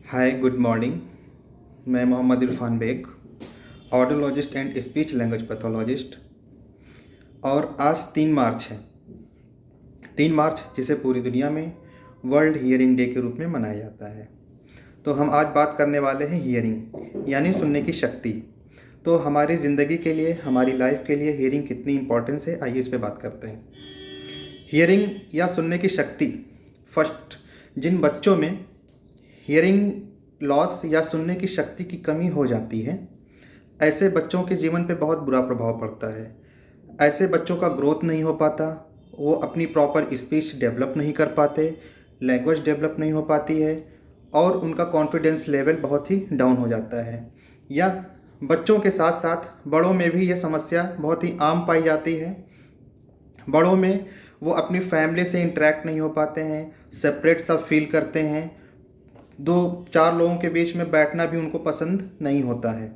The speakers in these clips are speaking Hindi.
हाय गुड मॉर्निंग। मैं Mohammad Irfan Baig, audiologist and speech language pathologist. और आज 3 मार्च है। 3 मार्च जिसे पूरी दुनिया में वर्ल्ड हियरिंग डे के रूप में मनाया जाता है। तो हम आज बात करने वाले हैं हियरिंग यानी सुनने की शक्ति। तो हमारी ज़िंदगी के लिए, हमारी लाइफ के लिए हियरिंग कितनी इम्पोर्टेंस है, आइए इस पर बात करते हैं। हियरिंग या सुनने की शक्ति। फर्स्ट, जिन बच्चों में हियरिंग लॉस या सुनने की शक्ति की कमी हो जाती है, ऐसे बच्चों के जीवन पे बहुत बुरा प्रभाव पड़ता है। ऐसे बच्चों का ग्रोथ नहीं हो पाता, वो अपनी प्रॉपर स्पीच डेवलप नहीं कर पाते, लैंग्वेज डेवलप नहीं हो पाती है और उनका कॉन्फिडेंस लेवल बहुत ही डाउन हो जाता है। या बच्चों के साथ साथ बड़ों में भी यह समस्या बहुत ही आम पाई जाती है। बड़ों में वो अपनी फैमिली से इंटरेक्ट नहीं हो पाते हैं, सेपरेट सा फील करते हैं, 2-4 लोगों के बीच में बैठना भी उनको पसंद नहीं होता है।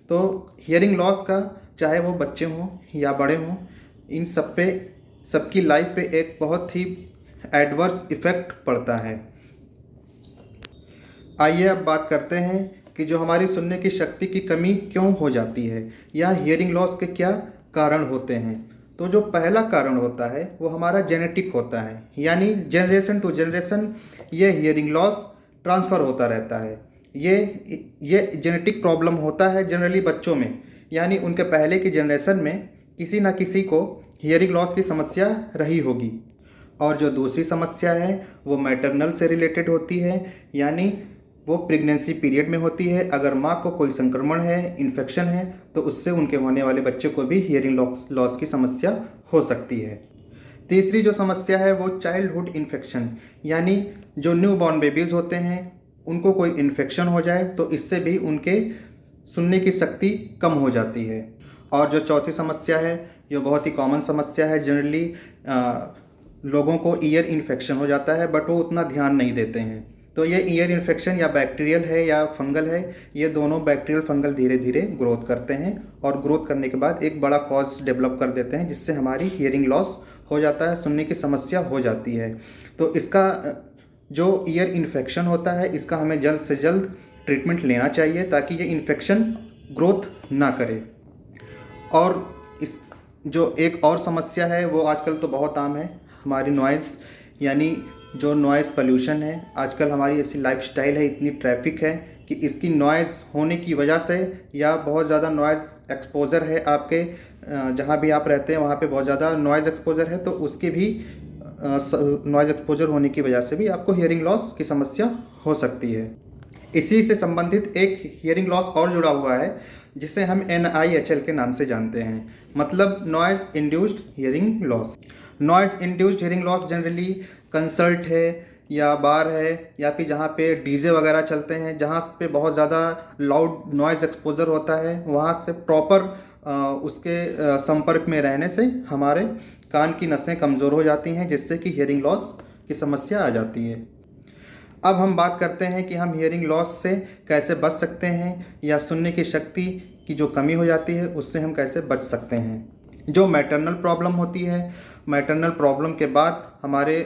तो हियरिंग लॉस का, चाहे वो बच्चे हों या बड़े हों, इन सब पे, सबकी लाइफ पे एक बहुत ही एडवर्स इफ़ेक्ट पड़ता है। आइए अब बात करते हैं कि जो हमारी सुनने की शक्ति की कमी क्यों हो जाती है या हियरिंग लॉस के क्या कारण होते हैं। तो जो पहला कारण होता है वो हमारा जेनेटिक होता है, यानी जनरेशन टू जनरेशन ये हियरिंग लॉस ट्रांसफ़र होता रहता है। ये जेनेटिक प्रॉब्लम होता है जनरली बच्चों में, यानी उनके पहले की जनरेशन में किसी ना किसी को हियरिंग लॉस की समस्या रही होगी। और जो दूसरी समस्या है वो मैटरनल से रिलेटेड होती है, यानी वो प्रेगनेंसी पीरियड में होती है। अगर माँ को कोई संक्रमण है, इन्फेक्शन है, तो उससे उनके होने वाले बच्चे को भी हियरिंग लॉस की समस्या हो सकती है। तीसरी जो समस्या है वो चाइल्डहुड इन्फेक्शन, यानी जो न्यू बॉर्न बेबीज़ होते हैं उनको कोई इन्फेक्शन हो जाए तो इससे भी उनके सुनने की शक्ति कम हो जाती है। और जो चौथी समस्या है, ये बहुत ही कॉमन समस्या है, जनरली लोगों को ईयर इन्फेक्शन हो जाता है बट वो उतना ध्यान नहीं देते हैं। तो ये ईयर इन्फेक्शन या बैक्टीरियल है या फंगल है, ये दोनों बैक्टीरियल फंगल धीरे धीरे ग्रोथ करते हैं और ग्रोथ करने के बाद एक बड़ा कॉज डेवलप कर देते हैं जिससे हमारी हियरिंग लॉस हो जाता है, सुनने की समस्या हो जाती है। तो इसका जो ईयर इन्फेक्शन होता है इसका हमें जल्द से जल्द ट्रीटमेंट लेना चाहिए ताकि ये इन्फेक्शन ग्रोथ ना करे। और इस जो एक और समस्या है वो आजकल तो बहुत आम है, हमारी नॉइज़, यानी जो नॉइज़ पोल्यूशन है। आजकल हमारी ऐसी लाइफस्टाइल है, इतनी ट्रैफिक है कि इसकी नॉइज़ होने की वजह से या बहुत ज़्यादा नॉइज़ एक्सपोज़र है आपके जहाँ भी आप रहते हैं वहाँ पे बहुत ज़्यादा नॉइज़ एक्सपोज़र है, तो उसकी भी नॉइज़ एक्सपोज़र होने की वजह से भी आपको हियरिंग लॉस की समस्या हो सकती है। इसी से संबंधित एक हियरिंग लॉस और जुड़ा हुआ है जिसे हम NIHL के नाम से जानते हैं, मतलब noise induced hearing loss. Noise induced hearing loss generally concert है या बार है या फिर जहाँ पे डीजे वगैरह चलते हैं, जहाँ पे बहुत ज़्यादा लाउड नॉइज़ एक्सपोज़र होता है, वहाँ से प्रॉपर उसके संपर्क में रहने से हमारे कान की नसें कमज़ोर हो जाती हैं जिससे कि हियरिंग लॉस की समस्या आ जाती है। अब हम बात करते हैं कि हम हियरिंग लॉस से कैसे बच सकते हैं या सुनने की शक्ति की जो कमी हो जाती है उससे हम कैसे बच सकते हैं। जो मैटरनल प्रॉब्लम होती है, मैटरनल प्रॉब्लम के बाद हमारे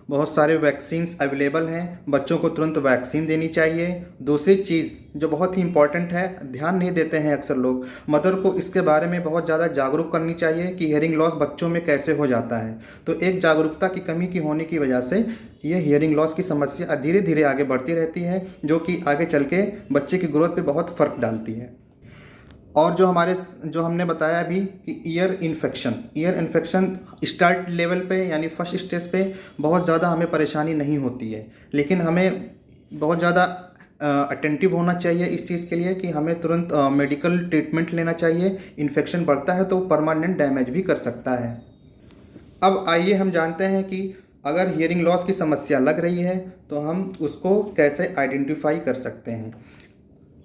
बहुत सारे वैक्सीन्स अवेलेबल हैं, बच्चों को तुरंत वैक्सीन देनी चाहिए। दूसरी चीज़ जो बहुत ही इम्पॉर्टेंट है, ध्यान नहीं देते हैं अक्सर लोग, मदर को इसके बारे में बहुत ज़्यादा जागरूक करनी चाहिए कि हियरिंग लॉस बच्चों में कैसे हो जाता है। तो एक जागरूकता की कमी की होने की वजह से ये हियरिंग लॉस की समस्या धीरे धीरे आगे बढ़ती रहती है, जो कि आगे चल के बच्चे की ग्रोथ पे बहुत फ़र्क डालती है। और जो हमने बताया अभी कि ईयर इन्फेक्शन स्टार्ट लेवल पे यानी फर्स्ट स्टेज पे बहुत ज़्यादा हमें परेशानी नहीं होती है, लेकिन हमें बहुत ज़्यादा अटेंटिव होना चाहिए इस चीज़ के लिए कि हमें तुरंत मेडिकल ट्रीटमेंट लेना चाहिए। इन्फेक्शन बढ़ता है तो परमानेंट डैमेज भी कर सकता है। अब आइए हम जानते हैं कि अगर हियरिंग लॉस की समस्या लग रही है तो हम उसको कैसे आइडेंटिफाई कर सकते हैं।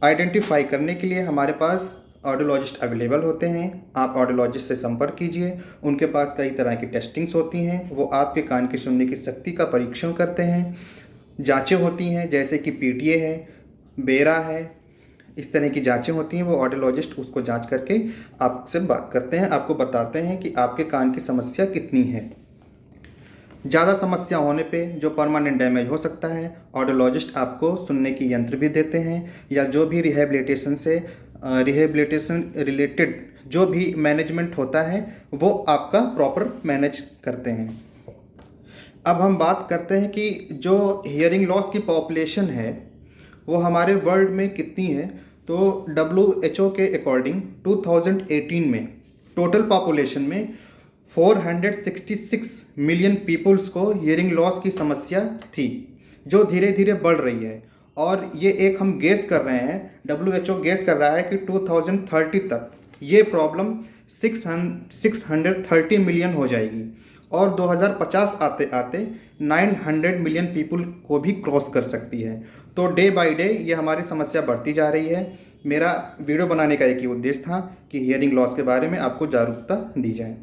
आइडेंटिफाई करने के लिए हमारे पास ऑडियोलॉजिस्ट अवेलेबल होते हैं। आप ऑडियोलॉजिस्ट से संपर्क कीजिए, उनके पास कई तरह की टेस्टिंग्स होती हैं, वो आपके कान की सुनने की शक्ति का परीक्षण करते हैं। जांचें होती हैं जैसे कि PTA है, बेरा है, इस तरह की जांचें होती हैं। वो ऑडियोलॉजिस्ट उसको जांच करके आपसे बात करते हैं, आपको बताते हैं कि आपके कान की समस्या कितनी है। ज़्यादा समस्या होने पे जो परमानेंट डैमेज हो सकता है, ऑडियोलॉजिस्ट आपको सुनने की यंत्र भी देते हैं, या जो भी रिहेबिलिटेशन रिलेटेड जो भी मैनेजमेंट होता है वो आपका प्रॉपर मैनेज करते हैं। अब हम बात करते हैं कि जो हियरिंग लॉस की पॉपुलेशन है वो हमारे वर्ल्ड में कितनी है। तो WHO के अकॉर्डिंग 2018 में टोटल पॉपुलेशन में 466 मिलियन पीपल्स को हियरिंग लॉस की समस्या थी, जो धीरे धीरे बढ़ रही है। और ये एक हम गेस कर रहे हैं, WHO गेस कर रहा है कि 2030 तक ये प्रॉब्लम 630 मिलियन हो जाएगी, और 2050 आते आते 900 मिलियन पीपल को भी क्रॉस कर सकती है। तो डे बाय डे ये हमारी समस्या बढ़ती जा रही है। मेरा वीडियो बनाने का एक ही उद्देश्य था कि हियरिंग लॉस के बारे में आपको जागरूकता दी जाए।